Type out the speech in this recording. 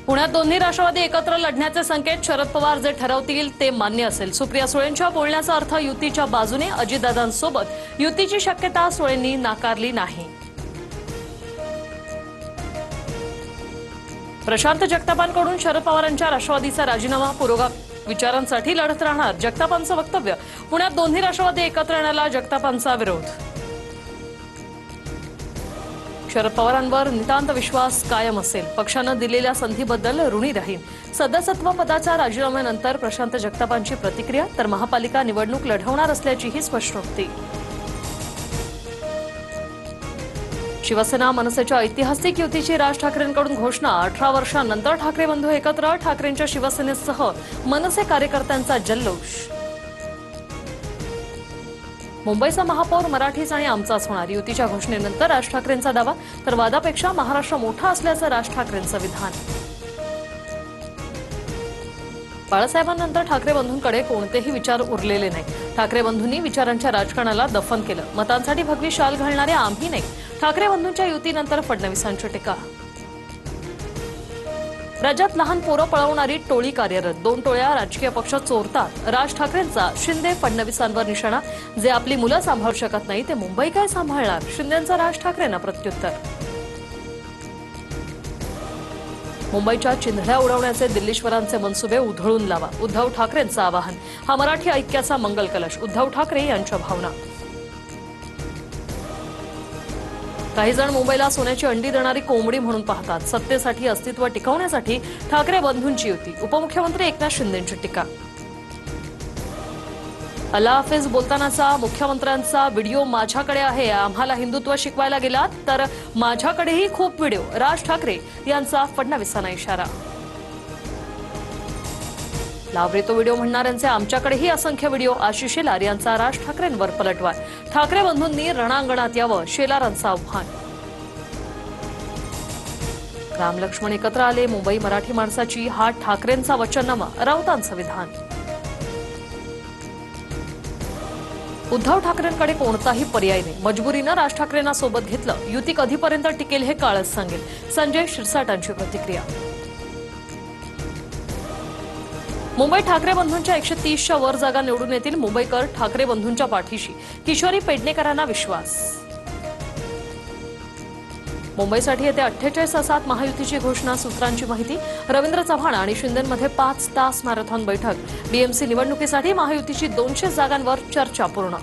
पुण्यात दोन्ही राष्ट्रवादी एकत्र लढण्याचे संकेत. शरद पवार जे ठरवतील ते मान्य असेल. सुप्रिया सुळेंच्या बोलण्याचा अर्थ युतीच्या बाजूने. अजितदादांसोबत युतीची शक्यता सुळेंनी नाकारली नाही. प्रशांत जगतापांकडून शरद पवारांच्या राष्ट्रवादीचा राजीनामा. पुरोगामी विचारांसाठी लढत राहणार जगतापांचं वक्तव्य. पुण्यात दोन्ही राष्ट्रवादी एकत्र येण्याला जगतापांचा विरोध. शरद पवारांवर नितांत विश्वास कायम असेल. पक्षानं दिलेल्या संधीबद्दल ऋणी राहील. सदस्यत्व पदाच्या राजीनाम्यानंतर प्रशांत जगतापांची प्रतिक्रिया. तर महापालिका निवडणूक लढवणार असल्याचीही स्पष्टोक्ती. शिवसेना मनसेच्या ऐतिहासिक युतीची राज ठाकरेंकडून घोषणा. 18 वर्षांनंतर ठाकरे बंधू एकत्र. ठाकरेंच्या शिवसेनेसह मनसे कार्यकर्त्यांचा जल्लोष. मुंबईचा महापौर मराठीच आणि आमचाच होणार. युतीच्या घोषणेनंतर राज ठाकरेंचा दावा. तर वादापेक्षा महाराष्ट्र मोठा असल्याचं राज ठाकरेंचं विधान. बाळासाहेबांनंतर ठाकरे बंधूंकडे कोणतेही विचार उरलेले नाही. ठाकरे बंधूंनी विचारांच्या राजकारणाला दफन केलं. मतांसाठी भगवी शाल घालणारे आम्ही नाही. ठाकरे बंधूंच्या युतीनंतर फडणवीसांची टीका. राज्यात लहान पोरं पळवणारी टोळी कार्यरत. 2 टोळ्या राजकीय पक्ष चोरतात. राज ठाकरेंचा शिंदे फडणवीसांवर निशाणा. जे आपली मुलं सांभाळू शकत नाही ते मुंबई काय सांभाळणार. शिंदेंचा राज ठाकरेंना प्रत्युत्तर. मुंबईच्या चिंधड्या उडवण्याचे दिल्लीश्वरांचे मनसुबे उधळून लावा. उद्धव ठाकरेंचं आवाहन. हा मराठी ऐक्याचा मंगल कलश. उद्धव ठाकरे यांच्या भावना. काही जण मुंबईला सोन्याची अंडी देणारी कोंबडी म्हणून पाहतात. सत्तेसाठी अस्तित्व टिकवण्यासाठी ठाकरे बंधूंची युती. उपमुख्यमंत्री एकनाथ शिंदेंची टीका. अल्ला हाफिज बोलतानाचा मुख्यमंत्र्यांचा व्हिडिओ माझ्याकडे आहे. आम्हाला हिंदुत्व शिकवायला गेलात तर माझ्याकडेही खूप व्हिडिओ. राज ठाकरे यांचा फडणवीसांना इशारा. लाव रे तो व्हिडिओ म्हणणाऱ्यांचे आमच्याकडेही असंख्य व्हिडिओ. आशिष शेलार यांचा राज ठाकरेंवर पलटवार. ठाकरे बंधूंनी रणांगणात यावं. शेलारांचं आव्हान. राम लक्ष्मण एकत्र आले. मुंबई मराठी माणसाची. हा ठाकरेंचा वचननामा. राऊतांचं विधान. उद्धव ठाकरेंकडे कोणताही पर्याय नाही. मजबुरीनं राज ठाकरेंना सोबत घेतलं. युती कधीपर्यंत टिकेल हे काळच सांगेल. संजय शिरसाटांची प्रतिक्रिया. मुंबई ठाकरे बंधूंच्या 130च्या वर जागा निवडून येतील. मुंबईकर ठाकरे बंधूंच्या पाठीशी. किशोरी पेडणेकरांना विश्वास. मुंबईसाठी येत्या 48 तासात महायुतीची घोषणा. सूत्रांची माहिती. रवींद्र चव्हाण आणि शिंदेंमध्ये 5 तास मॅरेथॉन बैठक. बीएमसी निवडणुकीसाठी महायुतीची 200 जागांवर चर्चा पूर्ण.